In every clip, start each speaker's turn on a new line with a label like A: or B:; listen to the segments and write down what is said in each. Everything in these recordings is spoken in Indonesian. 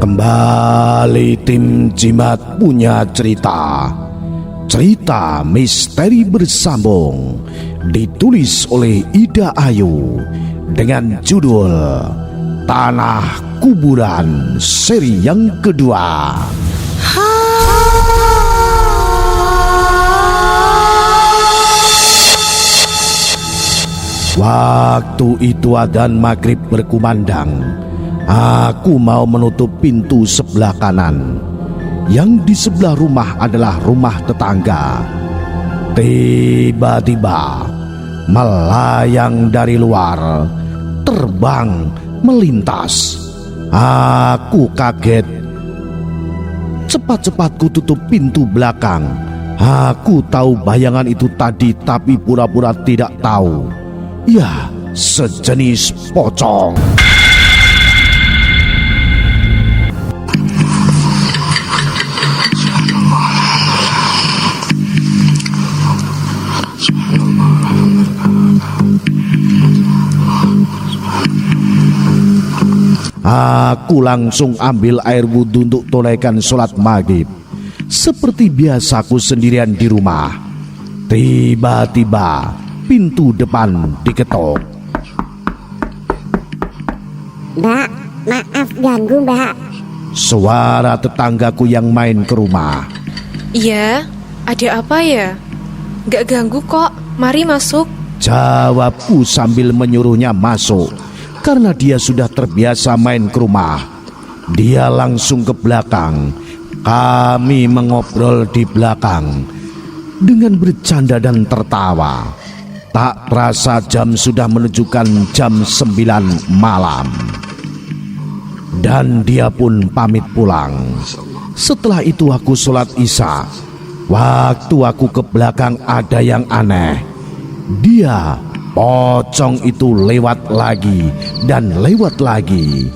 A: Kembali tim Jimat punya cerita. Cerita misteri bersambung ditulis oleh Ida Ayu dengan judul Tanah Kuburan seri yang kedua. Waktu itu adzan maghrib berkumandang. Aku mau menutup pintu sebelah kanan. Yang di sebelah rumah adalah rumah tetangga. Tiba-tiba melayang dari luar, terbang, melintas. Aku kaget. Cepat-cepat ku tutup pintu belakang. Aku tahu bayangan itu tadi, tapi pura-pura tidak tahu. Ya, sejenis pocong. Aku langsung ambil air wudhu untuk tunaikan sholat maghrib. Seperti biasaku sendirian di rumah. Tiba-tiba pintu depan diketok.
B: Mbak, maaf ganggu mbak.
A: Suara tetanggaku yang main ke rumah.
C: Iya, ada apa ya? Gak ganggu kok, mari masuk.
A: Jawabku sambil menyuruhnya masuk. Karena dia sudah terbiasa main ke rumah. Dia langsung ke belakang. Kami mengobrol di belakang dengan bercanda dan tertawa. Tak terasa jam sudah menunjukkan jam 9 malam. Dan dia pun pamit pulang. Setelah itu aku sholat isya. Waktu aku ke belakang ada yang aneh. Pocong itu lewat lagi dan lewat lagi.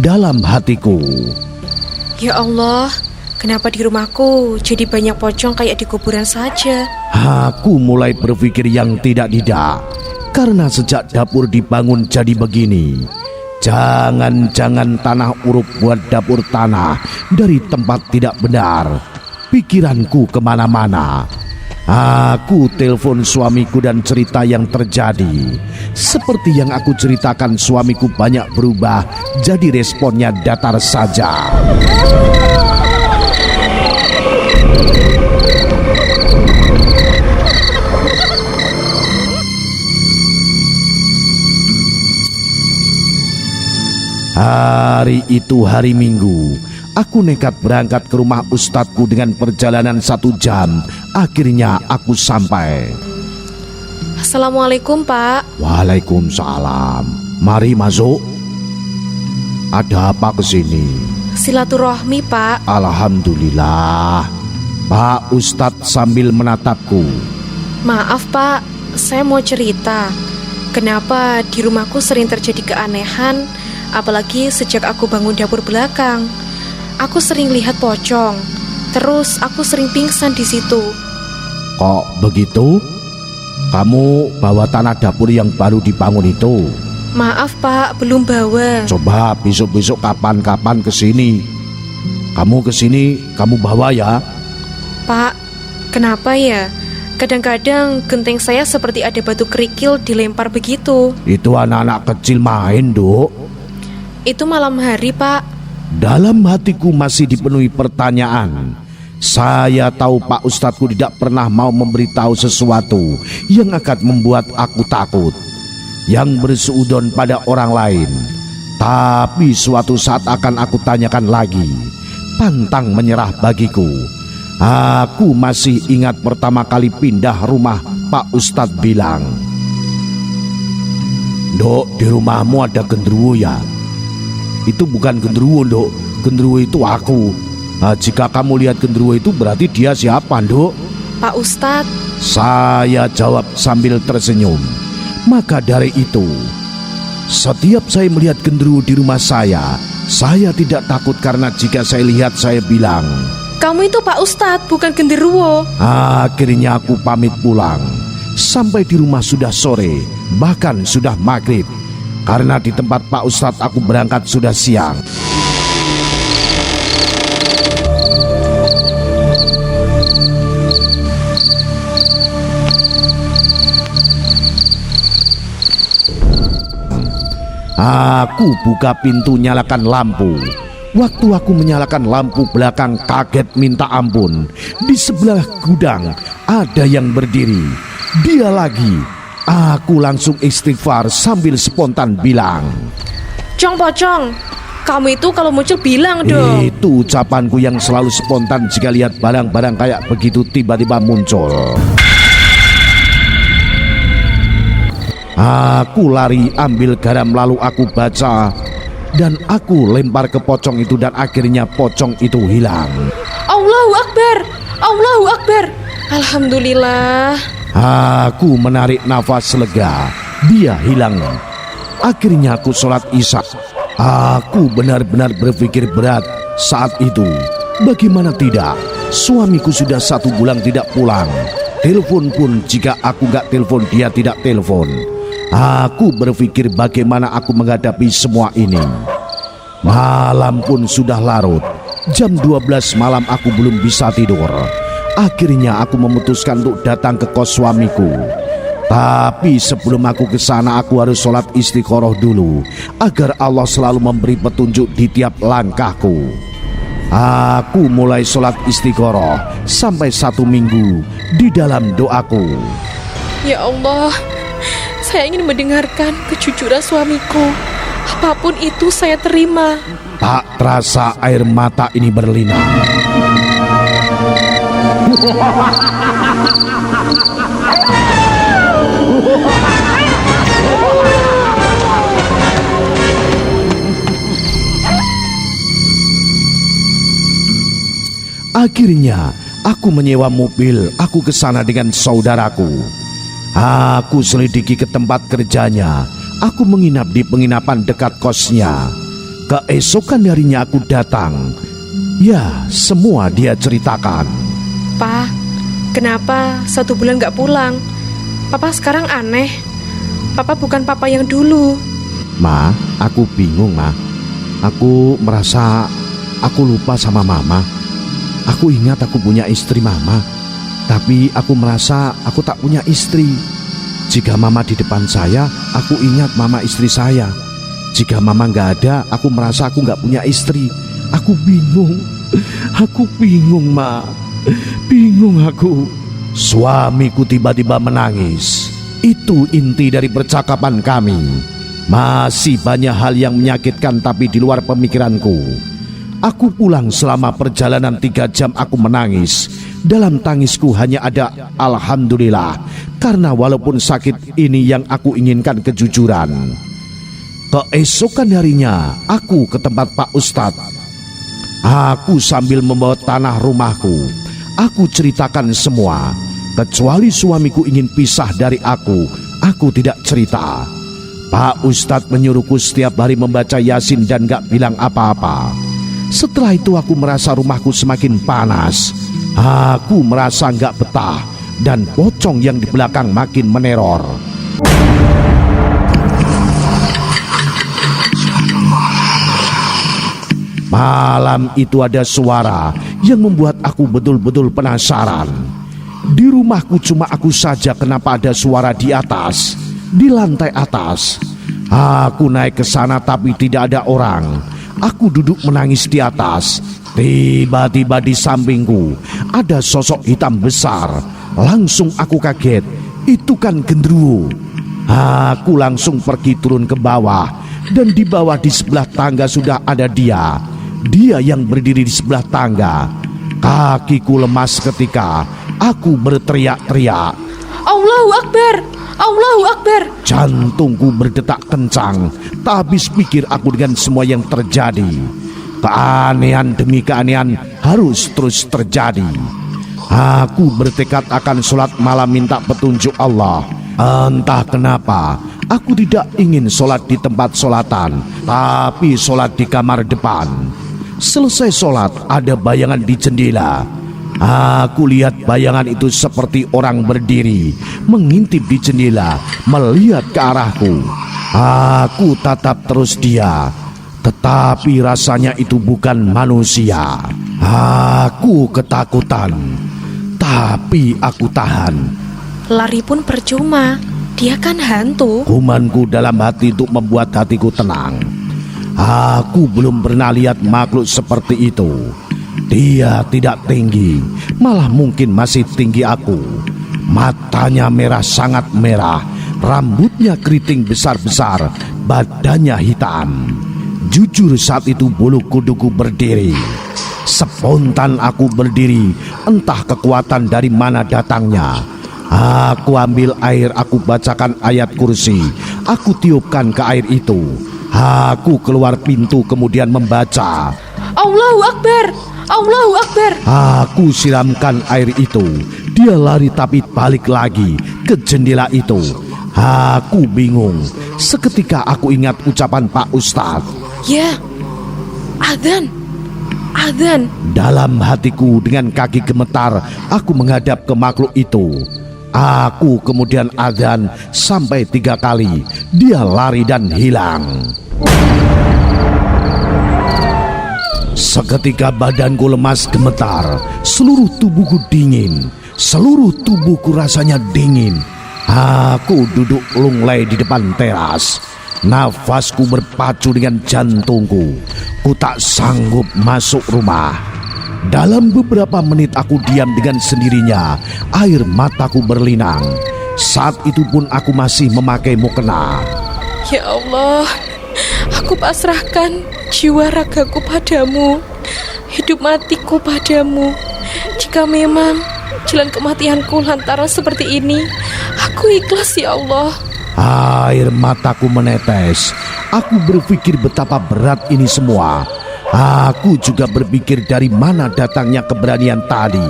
A: Dalam hatiku,
C: Ya Allah, kenapa di rumahku jadi banyak pocong kayak di kuburan saja?
A: aku mulai berpikir yang tidak-tidak. Karena sejak dapur dibangun jadi begini. Jangan-jangan tanah urup buat dapur tanah dari tempat tidak benar. Pikiranku kemana-mana. Aku telepon suamiku dan cerita yang terjadi. Seperti yang aku ceritakan, suamiku banyak berubah. Jadi responnya datar saja. Hari itu hari Minggu. Aku nekat berangkat ke rumah ustadku dengan perjalanan 1 jam. Akhirnya aku sampai.
C: Assalamualaikum Pak.
A: Waalaikumsalam. Mari masuk. Ada apa kesini?
C: Silaturahmi Pak.
A: Alhamdulillah. Pak Ustadz sambil menatapku.
C: Maaf Pak, saya mau cerita. Kenapa di rumahku sering terjadi keanehan, apalagi sejak aku bangun dapur belakang. Aku sering lihat pocong. Terus aku sering pingsan di situ.
A: Kok begitu? Kamu bawa tanah dapur yang baru dibangun itu?
C: Maaf Pak, belum bawa.
A: Coba besok-besok kapan-kapan kesini. Kamu kesini, kamu bawa ya.
C: Pak, kenapa ya? Kadang-kadang genteng saya seperti ada batu kerikil dilempar begitu.
A: Itu anak-anak kecil main, Duk.
C: Itu malam hari Pak.
A: Dalam hatiku masih dipenuhi pertanyaan. Saya tahu Pak Ustadku tidak pernah mau memberitahu sesuatu yang akan membuat aku takut, yang berseudon pada orang lain. Tapi suatu saat akan aku tanyakan lagi. Pantang menyerah bagiku. Aku masih ingat pertama kali pindah rumah, Pak Ustadz bilang, "Dok, di rumahmu ada genderuwo ya?" Itu bukan genderuwo, Nduk. Genderuwo itu aku. Nah, jika kamu lihat genderuwo itu berarti dia siapa, Nduk?
C: Pak Ustadz.
A: Saya jawab sambil tersenyum. Maka dari itu, setiap saya melihat genderuwo di rumah saya tidak takut karena jika saya lihat saya bilang,
C: Kamu itu Pak Ustadz, bukan genderuwo.
A: Akhirnya aku pamit pulang. Sampai di rumah sudah sore, bahkan sudah maghrib. Karena di tempat Pak Ustadz aku berangkat sudah siang. Aku buka pintu, nyalakan lampu. Waktu aku menyalakan lampu belakang, kaget minta ampun. Di sebelah gudang ada yang berdiri. Dia lagi. Aku langsung istighfar sambil spontan bilang,
C: Cong Pocong, kamu itu kalau muncul bilang dong.
A: Itu ucapanku yang selalu spontan jika lihat barang-barang kayak begitu tiba-tiba muncul. Aku lari ambil garam lalu aku baca. Dan aku lempar ke pocong itu dan akhirnya pocong itu hilang.
C: Allahu Akbar, Allahu Akbar. Alhamdulillah.
A: Aku menarik nafas lega. Dia hilang. Akhirnya aku sholat isya. Aku benar-benar berpikir berat saat itu. Bagaimana tidak? Suamiku sudah 1 bulan tidak pulang. Telepon pun jika aku gak telepon dia tidak telepon. Aku berpikir bagaimana aku menghadapi semua ini. Malam pun sudah larut. Jam 12 malam aku belum bisa tidur. Akhirnya aku memutuskan untuk datang ke kos suamiku. Tapi sebelum aku ke sana aku harus sholat istiqoroh dulu agar Allah selalu memberi petunjuk di tiap langkahku. Aku mulai sholat istiqoroh sampai 1 minggu di dalam doaku.
C: Ya Allah, saya ingin mendengarkan kejujuran suamiku. Apapun itu saya terima.
A: Tak terasa air mata ini berlinang. Akhirnya aku menyewa mobil. Aku ke sana dengan saudaraku. Aku selidiki ke tempat kerjanya. Aku menginap di penginapan dekat kosnya. Keesokan harinya aku datang. Ya, semua dia ceritakan.
C: Pak, kenapa 1 bulan gak pulang? Papa sekarang aneh. Papa bukan papa yang dulu.
A: Ma, aku bingung, Ma. Aku merasa aku lupa sama Mama. Aku ingat aku punya istri Mama, tapi aku merasa aku tak punya istri. Jika Mama di depan saya, aku ingat Mama istri saya. Jika Mama gak ada, aku merasa aku gak punya istri. Aku bingung. Aku bingung, Ma. Bingung aku. Suamiku tiba-tiba menangis. Itu inti dari percakapan kami. Masih banyak hal yang menyakitkan tapi di luar pemikiranku. Aku pulang selama perjalanan 3 jam aku menangis. Dalam tangisku hanya ada Alhamdulillah. Karena walaupun sakit ini yang aku inginkan kejujuran. Keesokan harinya aku ke tempat Pak Ustadz. Aku sambil membawa tanah rumahku. Aku ceritakan semua. Kecuali suamiku ingin pisah dari aku tidak cerita. Pak Ustadz menyuruhku setiap hari membaca Yasin dan gak bilang apa-apa. Setelah itu aku merasa rumahku semakin panas. Aku merasa gak betah. Dan pocong yang di belakang makin meneror. Malam itu ada suara yang membuat aku betul-betul penasaran. Di rumahku cuma aku saja, kenapa ada suara di atas, di lantai atas. Aku naik ke sana tapi tidak ada orang. Aku duduk menangis di atas. Tiba-tiba di sampingku ada sosok hitam besar. Langsung aku kaget. Itu kan genderuwo. Aku langsung pergi turun ke bawah. Dan di bawah di sebelah tangga sudah ada dia. Dia yang berdiri di sebelah tangga. Kakiku lemas ketika aku berteriak-teriak.
C: Allahu Akbar, Allahu Akbar.
A: Jantungku berdetak kencang. Tak habis pikir aku dengan semua yang terjadi. Keanehan demi keanehan harus terus terjadi. Aku bertekad akan sholat malam minta petunjuk Allah. Entah kenapa aku tidak ingin sholat di tempat sholatan, tapi sholat di kamar depan. Selesai sholat ada bayangan di jendela. Aku lihat bayangan itu seperti orang berdiri, mengintip di jendela, melihat ke arahku. Aku tatap terus dia, tetapi rasanya itu bukan manusia. Aku ketakutan, tapi aku tahan.
C: Lari pun percuma, dia kan hantu.
A: Kumanku dalam hati untuk membuat hatiku tenang. Aku belum pernah lihat makhluk seperti itu. Dia tidak tinggi, malah mungkin masih tinggi aku. Matanya merah, sangat merah. Rambutnya keriting besar-besar, badannya hitam. Jujur saat itu bulu kuduku berdiri. Spontan aku berdiri, entah kekuatan dari mana datangnya. Aku ambil air, aku bacakan ayat kursi. Aku tiupkan ke air itu. Aku keluar pintu kemudian membaca.
C: Allahu Akbar, Allahu Akbar.
A: Aku siramkan air itu. Dia lari tapi balik lagi ke jendela itu. Aku bingung. Seketika aku ingat ucapan Pak Ustadz.
C: Ya, adzan, adzan.
A: Dalam hatiku dengan kaki gemetar, aku menghadap ke makhluk itu. Aku kemudian adzan sampai 3 kali. Dia lari dan hilang. Seketika badanku lemas gemetar, seluruh tubuhku dingin, seluruh tubuhku rasanya dingin. Aku duduk lunglai di depan teras. Nafasku berpacu dengan jantungku. Ku tak sanggup masuk rumah. Dalam beberapa menit aku diam dengan sendirinya. Air mataku berlinang. Saat itu pun aku masih memakai mukena.
C: Ya Allah, aku pasrahkan jiwa ragaku padamu, hidup matiku padamu. Jika memang jalan kematianku lantaran seperti ini, aku ikhlas ya Allah.
A: Air mataku menetes. Aku berpikir betapa berat ini semua. Aku juga berpikir dari mana datangnya keberanian tadi.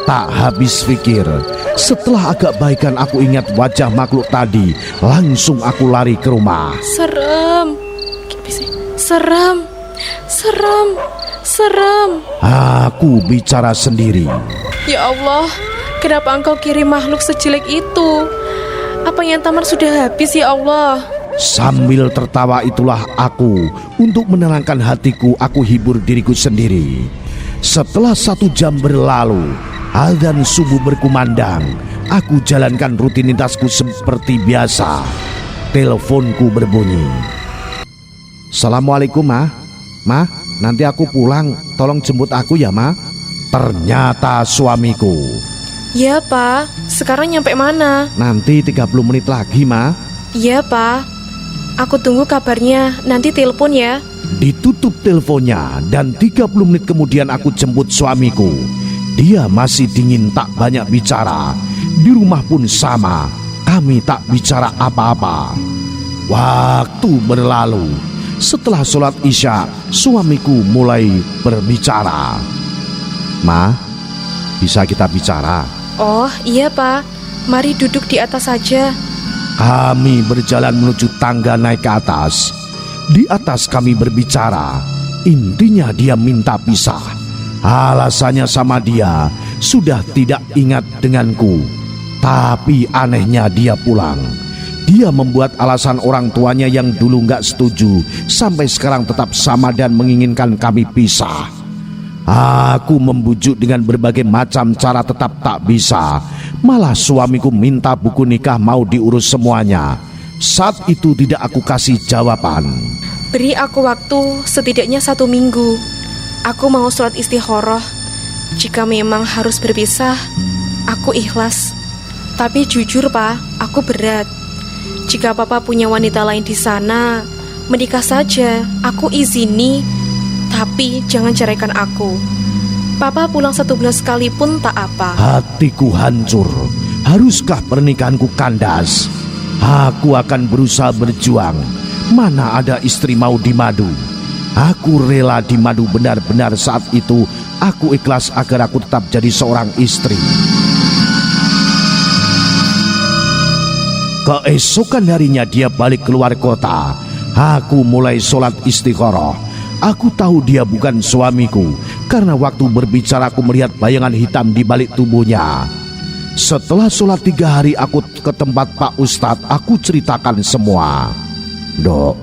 A: Tak habis pikir. Setelah agak baikan aku ingat wajah makhluk tadi. Langsung aku lari ke rumah.
C: Serem, serem, serem, serem.
A: Aku bicara sendiri.
C: Ya Allah, kenapa engkau kirim makhluk sejelek itu? Apa yang taman sudah habis ya Allah?
A: Sambil tertawa itulah aku. Untuk menenangkan hatiku, aku hibur diriku sendiri. Setelah 1 jam berlalu, adzan subuh berkumandang. Aku jalankan rutinitasku seperti biasa. Teleponku berbunyi. Assalamualaikum Ma. Ma, nanti aku pulang, tolong jemput aku ya Ma. Ternyata suamiku.
C: Ya Pak, sekarang nyampe mana?
A: Nanti 30 menit lagi Ma.
C: Iya Pak, aku tunggu kabarnya, nanti telepon ya.
A: Ditutup teleponnya dan 30 menit kemudian aku jemput suamiku. Dia masih dingin, tak banyak bicara. Di rumah pun sama, kami tak bicara apa-apa. Waktu berlalu. Setelah sholat isya, suamiku mulai berbicara. Ma, bisa kita bicara?
C: Oh iya Pak, mari duduk di atas saja.
A: Kami berjalan menuju tangga naik ke atas. Di atas kami berbicara. Intinya dia minta pisah. Alasannya sama dia, sudah tidak ingat denganku. Tapi anehnya dia pulang. Dia membuat alasan orang tuanya yang dulu gak setuju, sampai sekarang tetap sama dan menginginkan kami pisah. Aku membujuk dengan berbagai macam cara, tetap tak bisa. Malah suamiku minta buku nikah mau diurus semuanya. Saat itu tidak aku kasih jawaban.
C: Beri aku waktu setidaknya 1 minggu. Aku mau sholat istikharah. Jika memang harus berpisah, aku ikhlas. Tapi jujur Pak, aku berat. Jika Papa punya wanita lain di sana, menikah saja, aku izini. Tapi jangan ceraikan aku. Papa pulang 1 bulan sekali pun tak apa.
A: Hatiku hancur. Haruskah pernikahanku kandas? Aku akan berusaha berjuang. Mana ada istri mau dimadu. Aku rela dimadu benar-benar saat itu. Aku ikhlas agar aku tetap jadi seorang istri. Keesokan harinya dia balik keluar kota. Aku mulai sholat istikharah. Aku tahu dia bukan suamiku, karena waktu berbicara aku melihat bayangan hitam di balik tubuhnya. Setelah sholat 3 hari aku ke tempat Pak Ustadz. Aku ceritakan semua. Dok,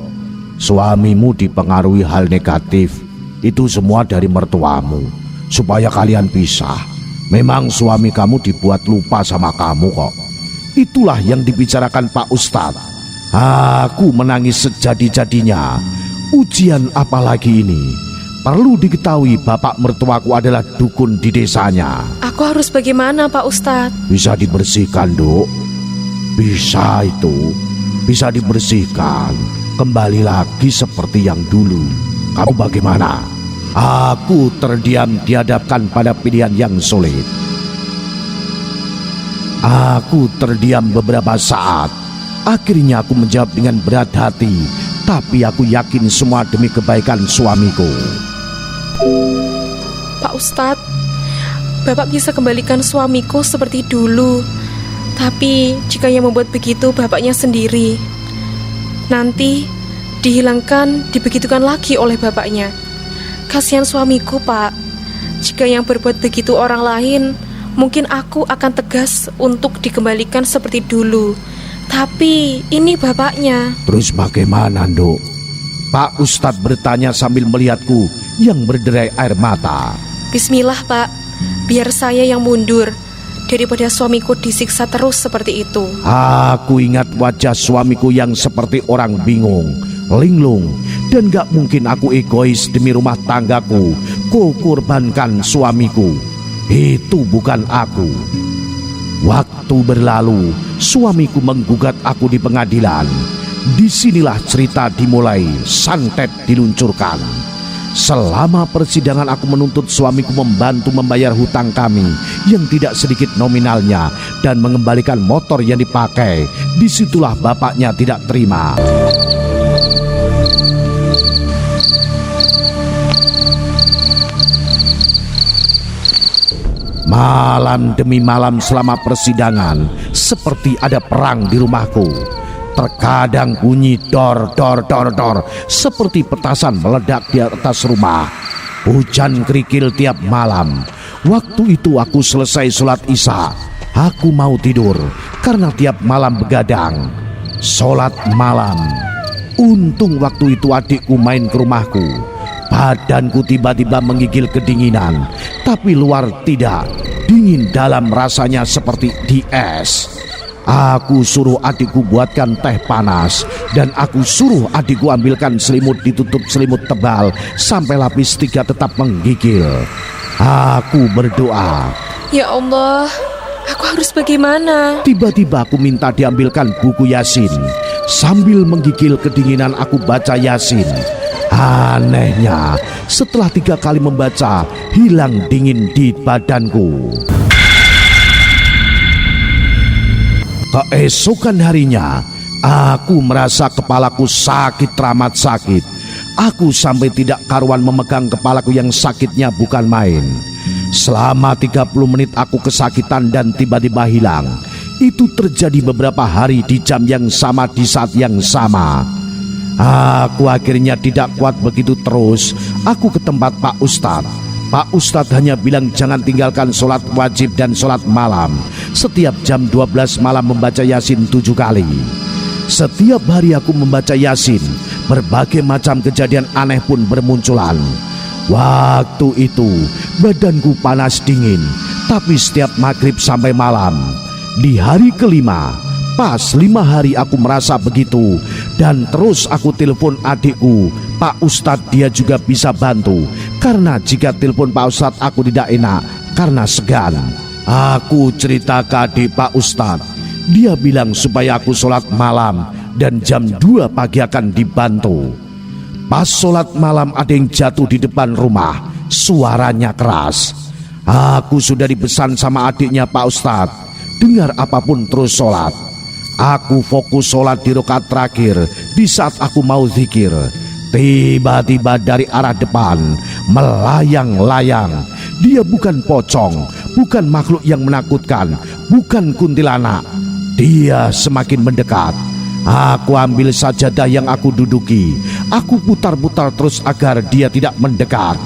A: suamimu dipengaruhi hal negatif. Itu semua dari mertuamu, supaya kalian pisah. Memang suami kamu dibuat lupa sama kamu kok. Itulah yang dibicarakan Pak Ustadz. Aku menangis sejadi-jadinya. Ujian apalagi ini? Perlu diketahui bapak mertuaku adalah dukun di desanya.
C: Aku harus bagaimana, Pak Ustadz?
A: Bisa dibersihkan, Dok. Bisa itu. Bisa dibersihkan. Kembali lagi seperti yang dulu. Kamu bagaimana? Aku terdiam dihadapkan pada pilihan yang sulit. Aku terdiam beberapa saat. Akhirnya aku menjawab dengan berat hati, tapi aku yakin semua demi kebaikan suamiku.
C: Pak Ustadz, Bapak bisa kembalikan suamiku seperti dulu. Tapi jika yang membuat begitu bapaknya sendiri, nanti dihilangkan, dibegitukan lagi oleh bapaknya. Kasihan suamiku, Pak. Jika yang berbuat begitu orang lain, mungkin aku akan tegas untuk dikembalikan seperti dulu. Tapi ini bapaknya.
A: Terus bagaimana, Dok? Pak Ustadz bertanya sambil melihatku yang berderai air mata.
C: Bismillah, Pak. Biar saya yang mundur daripada suamiku disiksa terus seperti itu.
A: Aku ingat wajah suamiku yang seperti orang bingung, linglung, dan gak mungkin aku egois demi rumah tanggaku. Kukorbankan suamiku. Itu bukan aku. Waktu berlalu, suamiku menggugat aku di pengadilan. Disinilah cerita dimulai, santet diluncurkan. Selama persidangan aku menuntut suamiku membantu membayar hutang kami yang tidak sedikit nominalnya dan mengembalikan motor yang dipakai. Disitulah bapaknya tidak terima. Malam demi malam selama persidangan, seperti ada perang di rumahku. Terkadang bunyi dor, seperti petasan meledak di atas rumah. Hujan kerikil tiap malam. Waktu itu aku selesai sholat isya. Aku mau tidur karena tiap malam begadang. Sholat malam. Untung waktu itu adikku main ke rumahku. Badanku tiba-tiba menggigil kedinginan, tapi luar tidak. Dingin dalam, rasanya seperti di es. Aku suruh adikku buatkan teh panas, dan aku suruh adikku ambilkan selimut ditutup selimut tebal sampai lapis 3 tetap menggigil. Aku berdoa,
C: Ya Allah, aku harus bagaimana?
A: Tiba-tiba aku minta diambilkan buku Yasin. Sambil menggigil kedinginan aku baca Yasin. Anehnya, setelah 3 kali membaca, hilang dingin di badanku. Keesokan harinya, aku merasa kepalaku sakit teramat sakit. Aku sampai tidak karuan memegang kepalaku yang sakitnya bukan main. Selama 30 menit aku kesakitan dan tiba-tiba hilang. Itu terjadi beberapa hari di jam yang sama di saat yang sama. Aku akhirnya tidak kuat begitu terus. Aku ke tempat Pak Ustadz. Pak Ustadz hanya bilang jangan tinggalkan sholat wajib dan sholat malam. Setiap jam 12 malam membaca Yasin 7 kali. Setiap hari aku membaca Yasin. Berbagai macam kejadian aneh pun bermunculan. Waktu itu badanku panas dingin. Tapi setiap maghrib sampai malam, di hari kelima, pas 5 hari aku merasa begitu. Dan terus aku telepon adikku Pak Ustadz, dia juga bisa bantu. Karena jika telepon Pak Ustadz aku tidak enak karena segan. Aku cerita ke adik Pak Ustadz. Dia bilang supaya aku sholat malam dan jam 2 pagi akan dibantu. Pas sholat malam ada yang jatuh di depan rumah. Suaranya keras. Aku sudah dipesan sama adiknya Pak Ustadz, dengar apapun terus sholat. Aku fokus sholat di rakaat terakhir. Di saat aku mau zikir, tiba-tiba dari arah depan melayang-layang. Dia bukan pocong, bukan makhluk yang menakutkan, bukan kuntilanak. Dia semakin mendekat. Aku ambil sajadah yang aku duduki. Aku putar-putar terus agar dia tidak mendekat.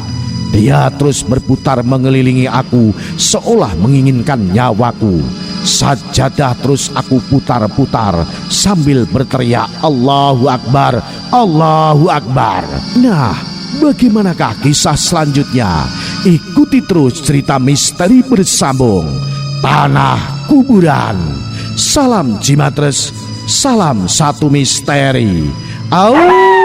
A: Dia terus berputar mengelilingi aku seolah menginginkan nyawaku. Sajadah terus aku putar-putar sambil berteriak Allahu Akbar, Allahu Akbar. Nah, bagaimanakah kisah selanjutnya? Ikuti terus cerita misteri bersambung Tanah Kuburan. Salam Jimatres, salam satu misteri. Au.